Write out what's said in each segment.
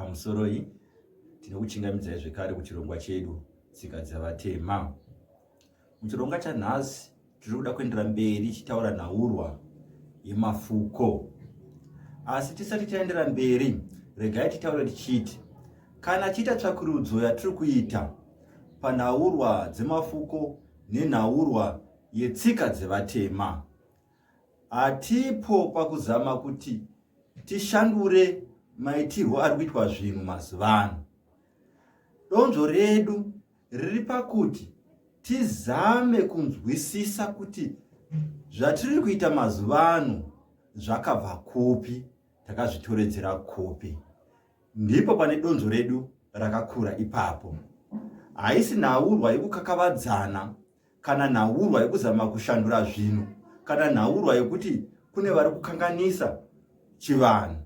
pamusoro iyi tinokuchingamidzai zvekare kuchirongwa chedu tsika dzevatema. Muchirongwa chanhasi tiri kuda kuendera mberi chitaura nhaurwa yemafuko. Asi tisati taendera mberi, regai titaure tichiti kana tiita tsvakurudzo yatiri kuita panhaurwa dzemafuko nenhaurwa yetsika dzevatema, hatipo pakuzama kuti tishandure maitirwo ari kuitwa zvinhu mazuva ano. Donzvo redu riri pakuti tizame kunzwisisa kuti zvatiri kuita mazuva ano zvakabva kupi, takazvitoredzera kupi. Ndipo pane donzvo redu rakakura ipapo. Haisi nhaurwa yekukakavadzana, kana nhaurwa yekuzama kushandura zvinhu, kana nhaurwa yekuti kune vari kukanganisa chivanhu.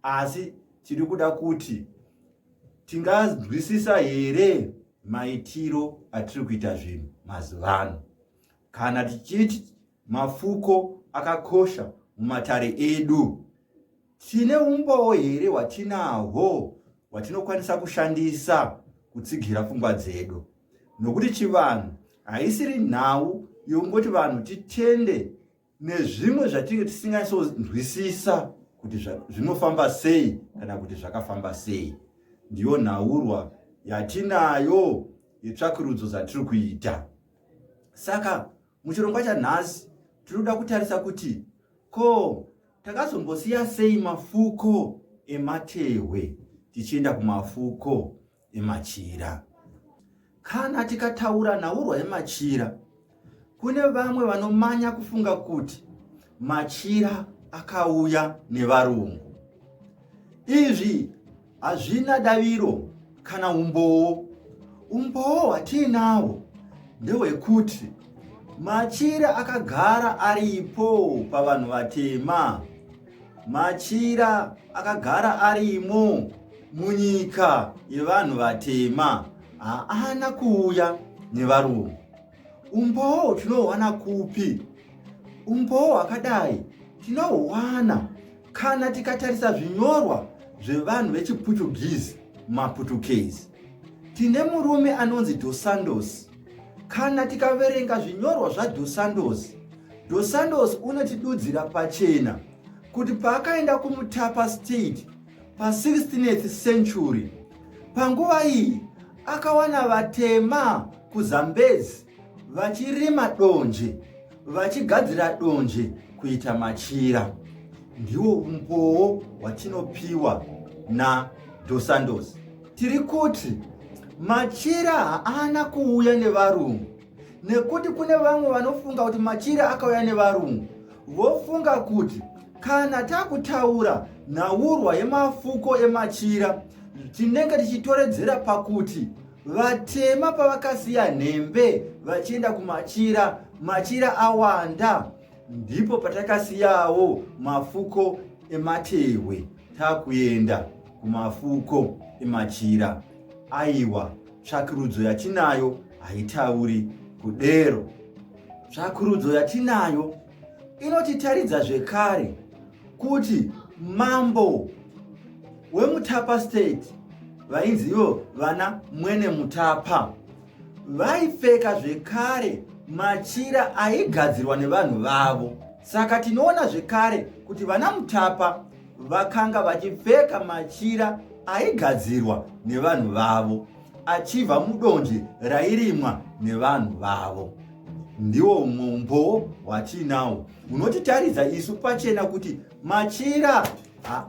Asi tiri kuda kuti tingazwisisa here maitiro atiri kuita zvinhu mazuva ano. Kana tichiti mafuko akakosha mumatare edu, tine umboo here hwatinahwo hwatinokwanisa kushandisa kutsigira pfungwa dzedu? Nokuti chivanhu haisiri nhau yongoti vanhu titende nezvimwe zvatinge tisingatsonzwisisa kuti zvinofamba sei kana kuti zvakafamba sei. Ndiyo nhaurwa yatinayo yetsvakurudzo dzatiri kuita. Saka muchirongwa chanhasi tinoda kutarisa kuti ko takazombosiya sei mafuko ematehwe tichienda kumafuko emachira. Kana tikataura nhaurwa yemachira, kune vamwe vanomanya kufunga kuti machira akauya nevarungu. Izvi hazvina daviro kana umboo. Umboo hwatiinawo ndehwekuti machira akagara aripo pavanhu vatema. Machira akagara arimo munyika yevanhu vatema, haana kuuya nevarungu. Umboo tinohwana kupi? Umboo hwakadai tinohwana kana tikatarisa zvinyorwa zvevanhu vechiPutugizi, maPutukezi. Tine murume anonzi Dos Santos. Kana tikaverenga zvinyorwa zvaDos Santos, Dos Santos unotidudzira pachena kuti paakaenda kumutapa state pa16th century, panguva iyi akawana vatema kuZambezi vachirima donje, vachigadzira donje kuita machira. Ndiwo umboo hwatinopiwa naDos Santos. Tiri kuti machira haana kuuya nevarungu, nekuti kune vamwe vanofunga kuti machira akauya nevarungu. Vofunga kuti kana takutaura nhaurwa yemafuko emachira, tinenge tichitoredzera pakuti vatema pavakasiya nhembe vachienda kumachira, machira awanda, ndipo patakasiyawo mafuko ematehwe takuenda kumafuko emachira. Aiwa, tsvakurudzo yatinayo haitauri kudero. Tsvakurudzo yatinayo inotitaridza zvekare kuti mambo wemutapa state, vainzivo vana mwene mutapa, vaipfeka zvekare machira aigadzirwa nevanhu vavo. Saka tinoona zvekare kuti vana mutapa vakanga vachipfeka machira aigadzirwa nevanhu vavo, achibva mudonje rairimwa nevanhu vavo. Ndiwo umboo hwatinawo unotitaridza isu pachena kuti machira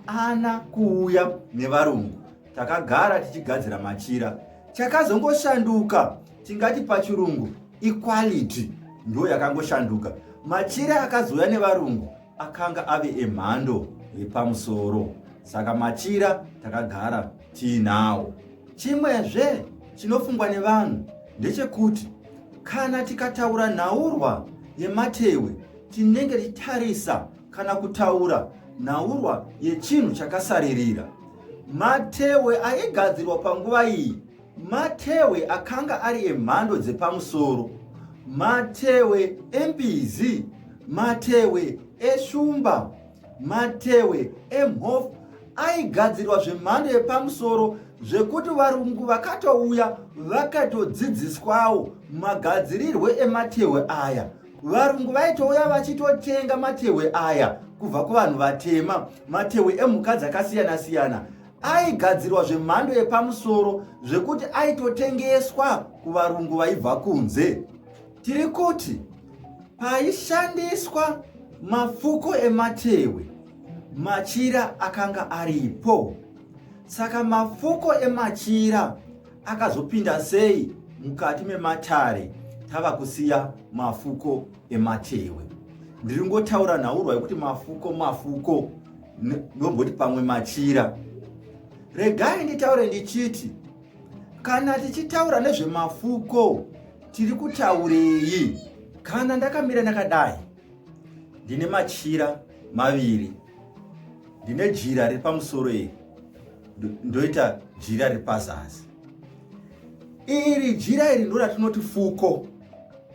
haana kuuya nevarungu. Takagara tichigadzira machira. Chakazongoshanduka, tingati pachirungu equality, ndo yakangoshanduka. Machira akazouya nevarungu akanga ave emhando yepamusoro. Saka machira takagara tiinawo. Chimwezve chinofungwa nevanhu ndechekuti kana tikataura nhaurwa yematehwe, tinenge tichitarisa kana kutaura nhaurwa yechinhu chakasaririra. Matehwe aigadzirwa panguva iyi, matehwe akanga ari emhando dzepamusoro, matehwe embizi, matehwe eshumba, matehwe emhofu, aigadzirwa zvemhando yepamusoro zvekuti varungu vakatouya vakatodzidziswawo magadzirirwe ematehwe aya. Varungu vaitouya vachitotenga matehwe aya kubva kuvanhu vatema, matehwe emhuka dzakasiyana-siyana. Aigadzirwa zvemhando yepamusoro zvekuti aitotengeswa kuvarungu vaibva kunze. Tiri kuti paishandiswa mafuko ematehwe, Machira akanga aripo. Saka mafuko emachira akazopinda sei mukati mematare tava kusiya mafuko ematehwe? Ndiri ngotaura nhaurwa yekuti mafuko ndomboti pamwe machira. Regai nditaure ndichiti kana tichitaura nezvemafuko tiri kutaurei? Kana ndakamira ndakadai, ndine machira maviri, ndine jira riri pamusoro iri, ndoita jira riri pazasi. Iri jira iri ndo ratinoti fuko,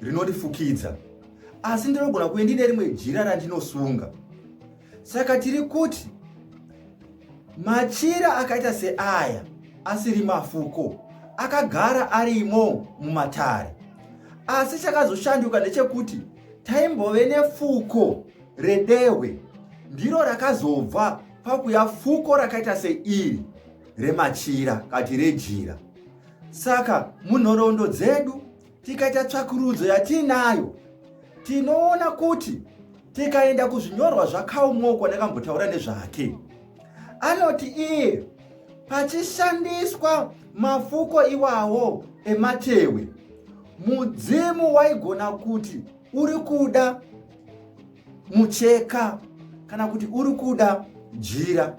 rinotifukidza, asi ndinogona kuve ndine rimwe jira randinosunga. Saka tiri kuti machira akaita seaya asiri mafuko, akagara arimo mumatare. Asi chakazoshanduka ndechekuti taimbove nefuko redehwe, ndiro rakazobva pakuya fuko rakaita seiri remachira kati rejira. Saka munhoroondo dzedu tikaita tsvakurudzo yatinayo, tinoona kuti tikaenda kuzvinyorwa zvakaumokwa ndakambotaura nezvake, anoti iye pachishandiswa mafuko iwawo ematehwe, mudzimu waigona kuti uri kuda mucheka kana kuti uri kuda jira.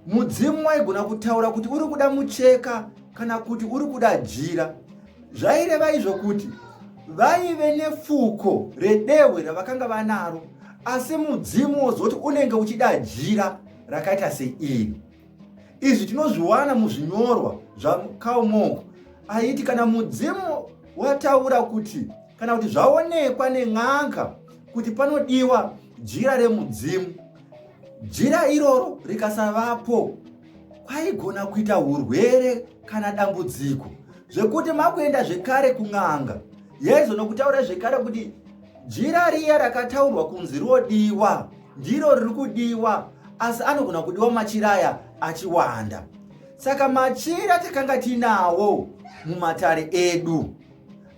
Mudzimu waigona kutaura kuti uri kuda mucheka kana kuti uri kuda jira. Zvaireva izvo kuti vaive nefuko redehwe ravakanga vanaro, asi mudzimu wozoti unenge uchida jira rakaita seiri. Izvi tinozviwana muzvinyorwa zvakaumoko. Aiti kana mudzimu wataura kuti kana kuti zvaonekwa nen'anga kuti panodiwa jira remudzimu, jira iroro rikasavapo, kwaigona kuita urwere kana dambudziko zvekuti makuenda zvekare kun'anga yaizona kutaura zvekare kuti jira riya rakataurwa kunzi rodiwa ndiro riri kudiwa, asi anogona kudiwa machiraya achiwanda. Saka machira takanga tinawo mumatare edu,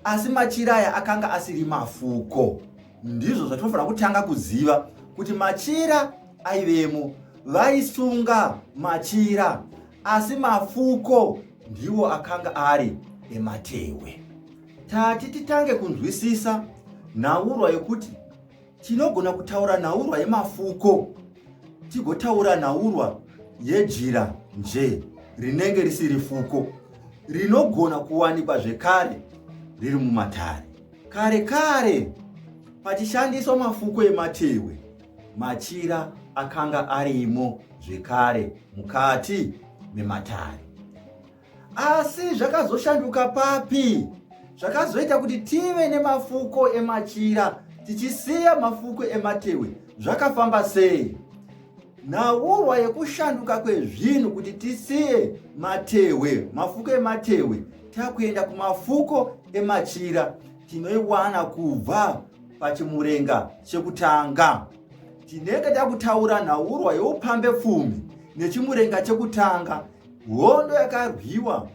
asi machiraya akanga asiri mafuko. Ndizvo zvatinofanira kutanga kuziva kuti machira aivemo, vaisunga machira, asi mafuko ndiwo akanga ari ematehwe. Tati titange kunzwisisa nhaurwa yekuti tinogona kutaura nhaurwa yemafuko, tigotaura nhaurwa yejira nje rinenge risiri fuko, rinogona kuwanikwa zvekare riri mumatare. Kare kare pachishandiswa mafuko ematehwe, machira akanga arimo zvekare mukati mematare. Asi zvakazoshanduka papi? Zvakazoita kuti tive nemafuko emachira tichisiya mafuko ematehwe. Zvakafamba sei? Nhaurwa yekushanduka kwezvinhu kuti tisiye matehwe, mafuko ematehwe, takuenda kumafuko emachira, tinoiwana kubva pachimurenga chekutanga. Tinenge takutaura nhaurwa yeupambe pfumi nechimurenga chekutanga, hondo yakarwiwa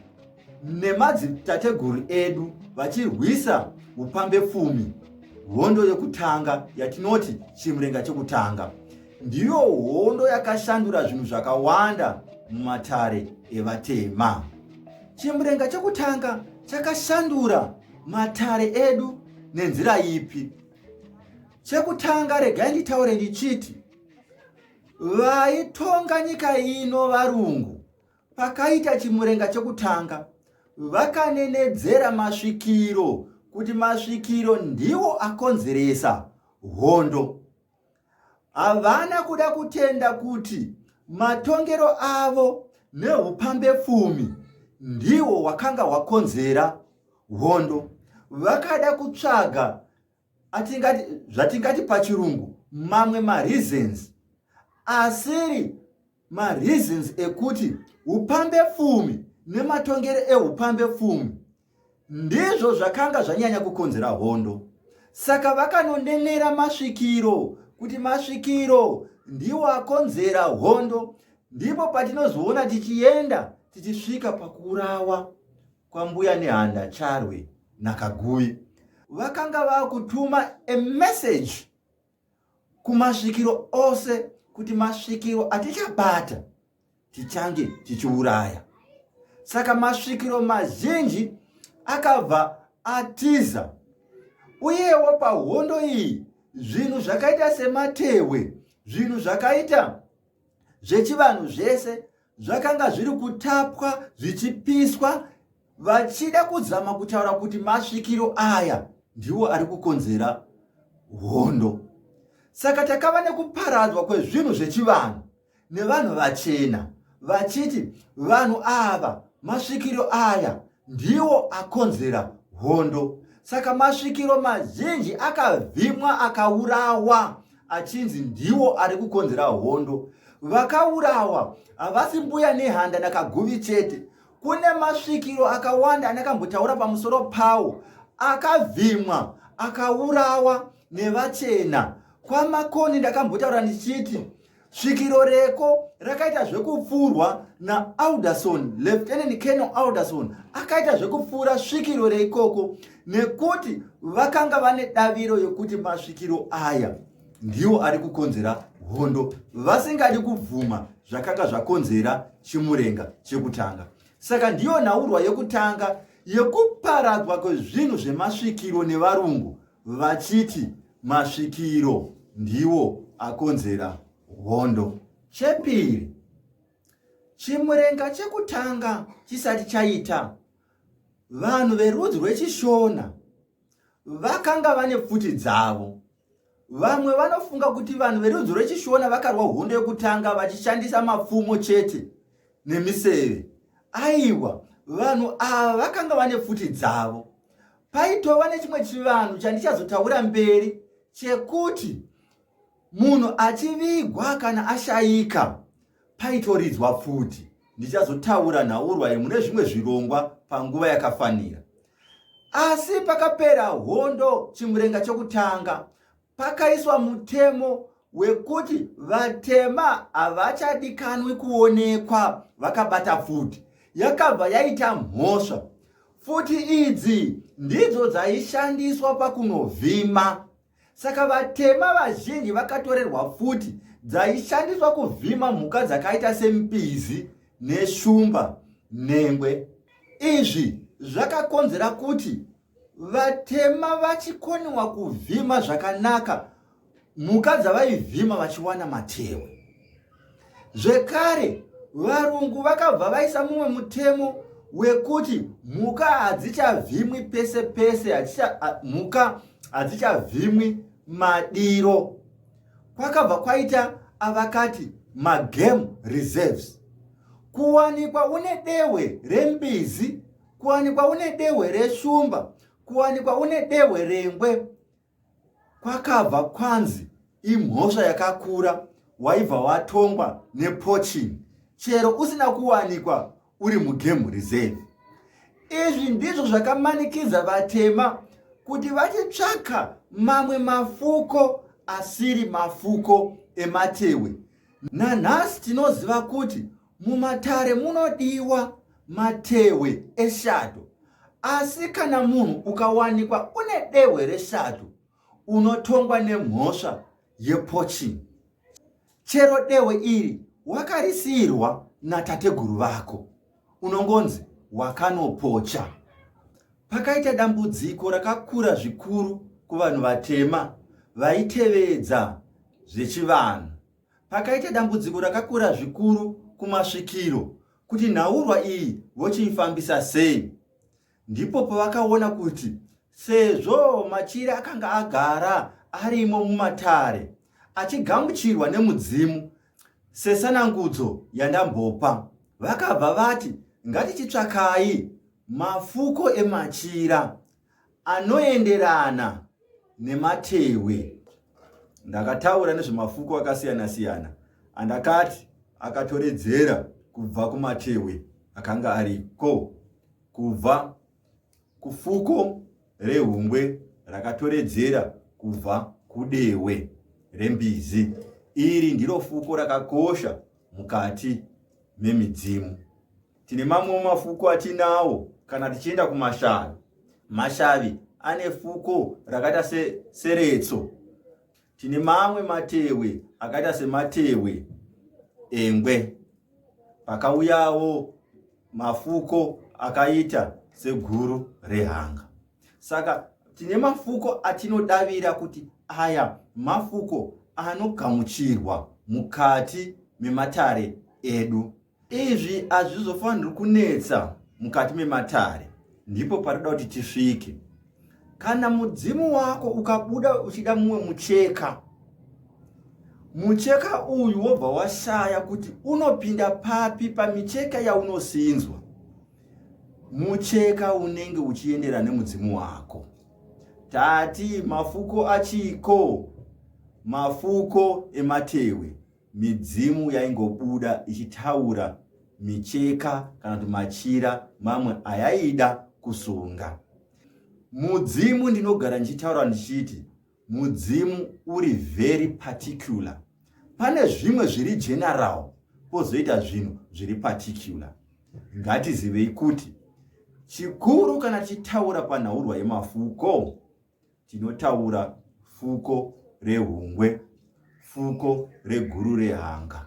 nemadzitateguru edu vachirwisa upambe pfumi. Hondo yekutanga yatinoti chimurenga chekutanga ndiyo hondo yakashandura zvinhu zvakawanda mumatare evatema. Chimurenga chekutanga chakashandura matare edu nenzira ipi? Chekutanga, regai nditaure ndichiti vaitonga nyika ino varungu pakaita chimurenga chekutanga vakanenedzera masvikiro kuti masvikiro ndiwo akonzeresa hondo. Havana kuda kutenda kuti matongero avo neupambe pfumi ndiwo wakanga wakonzera hondo. Vakada kutsvaga zvatingati pachirungu mamwe mareasons asiri mareasons ekuti upambe pfumi nematongere eupambe pfumi ndizvo zvakanga zvanyanya kukonzera hondo. Saka vakanonenera masvikiro kuti masvikiro ndiwo akonzera hondo. Ndipo patinozoona tichienda tichisvika pakuurawa kwambuya nehanda Charwe naKaguyi. Vakanga vakutuma a message kumasvikiro ose kuti masvikiro atichabata tichange tichiuraya. Saka masvikiro mazhinji akabva atiza. Uyewo pahondo iyi zvinhu zvakaita sematehwe, zvinhu zvakaita zvechivanhu zvese zvakanga zviri kutapwa zvichipiswa, vachida kuzama kutaura kuti masvikiro aya ndiwo ari kukonzera hondo. Saka takava nekuparadzwa kwezvinhu zvechivanhu nevanhu vachena vachiti vanhu ava masvikiro aya ndiwo akonzera hondo. Saka masvikiro mazhinji akavhimwa akaurawa achinzi ndiwo ari kukonzera hondo. Vakaurawa havasi mbuya nehanda naKaguyi chete, kune masvikiro akawanda anakambotaura pamusoro pawo akavhimwa akaurawa nevachena. Kwamakoni ndakambotaura ndichiti svikiro reko rakaita zvekupfurwa naAlderson, Lieutenant Colonel Alderson akaita zvekupfura svikiro reikoko nekuti vakanga vane daviro yekuti masvikiro aya ndiwo ari kukonzera hondo, vasingadi kubvuma zvakanga zvakonzera chimurenga chekutanga. Saka ndiyo nhaurwa yekutanga yekuparadzwa kwezvinhu zvemasvikiro nevarungu vachiti masvikiro ndiwo akonzera hondo. Chepiri, chimurenga chekutanga chisati chaita, vanhu verudzi rwechishona vakanga vane pfuti dzavo. Vamwe vanofunga kuti vanhu verudzi rwechishona vakarwa hondo yekutanga vachishandisa mapfumo chete nemiseve. Aiwa, vanhu ava vakanga vane pfuti dzavo. Paitova nechimwe chivanhu chandichazotaura mberi chekuti munhu achivigwa kana ashayika paitoridzwa pfuti. Ndichazotaura nhaurwa mune zvimwe zvirongwa panguva yakafanira. Asi pakapera hondo chimurenga chokutanga, pakaiswa mutemo wekuti vatema havachadikanwi kuonekwa vakabata pfuti. Yakabva yaita mhosva. Pfuti idzi ndidzo dzaishandiswa pakunovhima. Saka vatema vazhinji vakatorerwa pfuti dzaishandiswa kuvhima mhuka dzakaita sembizi neshumba nengwe. Izvi zvakakonzera kuti vatema vachikoniwa kuvhima zvakanaka mhuka dzavaivhima vachiwana matehwe. Zvekare varungu vakabva vaisa mumwe mutemo wekuti mhuka hadzichavhimwi pese pese, mhuka hadzichavhimwi madiro. Kwakabva kwaita avakati magame reserves. Kuwanikwa une dehwe rembizi, kuwanikwa une dehwe reshumba, kuwanikwa une dehwe rengwe, kwakabva kwanzi imhosva yakakura, waibva watongwa nepochini chero usina kuwanikwa uri mugame reserve. Izvi ndizvo zvakamanikidza vatema kuti vachitsvaka mamwe mafuko asiri mafuko ematehwe. Nanhasi tinoziva kuti mumatare munodiwa matehwe eshato. Asi kana munhu ukawanikwa une dehwe reshato, unotongwa nemhosva yepochini. Chero dehwe iri wakarisiyirwa natateguru vako, unongonzi wakanopocha. Pakaita dambudziko rakakura zvikuru kuvanhu vatema vaitevedza zvechivanhu. Pakaita dambudziko rakakura zvikuru kumasvikiro kuti nhaurwa iyi vochiifambisa sei. Ndipo pavakaona kuti sezvo Machira akanga agara arimo mumatare achigamuchirwa nemudzimu sesanangudzo yandambopa, vakabva vati ngatichitsvakai mafuko eMachira anoenderana nematehwe. Ndakataura nezvemafuko akasiyana siyana. Andakati akatoredzera kubva kumatehwe akanga ariko, kubva kufuko rehungwe rakatoredzera kubva kudehwe rembizi. Iri ndiro fuko rakakosha mukati memidzimu. Tine mamwe mafuko atinawo kana tichienda kumashavi. Mashavi ane fuko rakaita seretso. Tine mamwe matehwe akaita sematehwe engwe. Pakauyawo mafuko akaita seguru rehanga. Saka tine mafuko atinodavira kuti aya mafuko anogamuchirwa mukati mematare edu. Izvi hazvizofaniri kunetsa mukati mematare. Ndipo parida kuti tisvike. Kana mudzimu wako ukabuda uchida mumwe mucheka, mucheka uyu wobva washaya kuti unopinda papi pamicheka yaunosinzwa, mucheka unenge uchiendera nemudzimu wako. Tati mafuko achiko, mafuko ematehwe, midzimu yaingobuda ichitaura micheka kana kuti machira mamwe ayaida kusunga. Mudzimu ndinogara ndichitaura ndichiti mudzimu uri very particular. Pane zvimwe zviri general, pozoita zvinhu zviri particular. Ngatizivei kuti chikuru kana chitaura panhaurwa yemafuko, tinotaura fuko rehungwe, fuko reguru rehanga,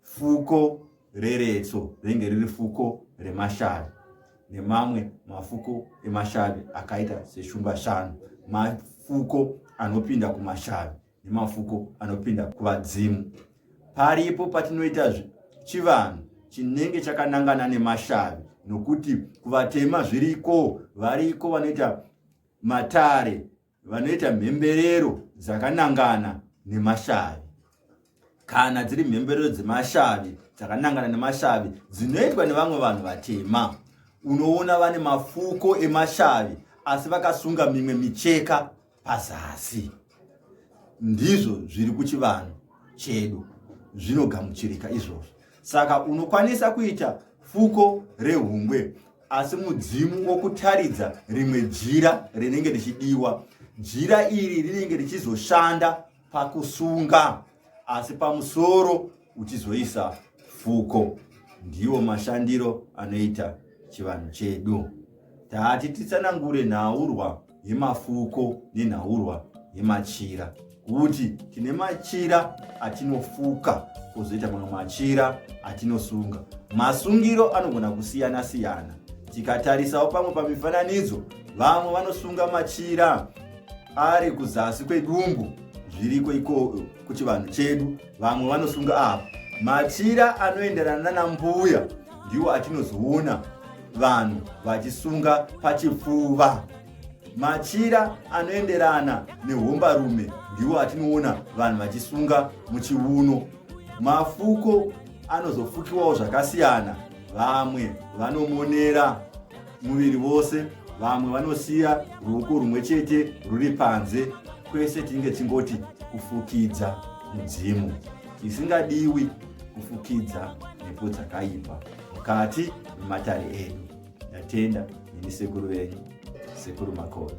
fuko reretso rinenge riri fuko remashavi, nemamwe mafuko emashavi akaita seshumba shanu, mafuko anopinda kumashavi nemafuko anopinda kuvadzimu. Paripo patinoita chivanhu chinenge chakanangana nemashavi, nokuti kuvatema zviriko, variko vanoita matare, vanoita mhemberero dzakanangana nemashavi. Kana dziri mhemberero dzemashavi dzakanangana nemashavi dzinoitwa nevamwe vanhu vatema, unoona vane mafuko emashavi asi vakasunga mimwe micheka pazasi. Ndizvo zviri kuchivanhu chedu, zvinogamuchirika izvozvo. Saka unokwanisa kuita fuko rehungwe asi mudzimu wokutaridza rimwe jira rinenge richidiwa. Jira iri rinenge richizoshanda pakusunga asi pamusoro uchizoisa fuko. Ndiwo mashandiro anoita chivanhu chedu. Tati titsanangure nhaurwa yemafuko nenhaurwa yemachira, kuti tine machira atinofuka, kuzoita mamwe machira atinosunga. Masungiro anogona kusiyana siyana. Tikatarisawo pamwe pamifananidzo, vamwe vanosunga machira ari kuzasi kwedumbu, zviriko iko kuchivanhu chedu. Vamwe vanosunga apa machira anoenderana nambuya, ndiwo atinozoona vanhu vachisunga pachipfuva. Machira anoenderana nehombarume ndiwo atinoona vanhu vachisunga muchiuno. Mafuko anozofukiwawo zvakasiyana. Vamwe vanomonera muviri wose, vamwe vanosiya ruoko rumwe chete ruri panze. Kwese tinge tingoti kufukidza mudzimu. Isingadiwi kufukidza mhepo dzakaipa mukati mematare edu. Ndatenda ini sekuru venyu, Sekuru Makore.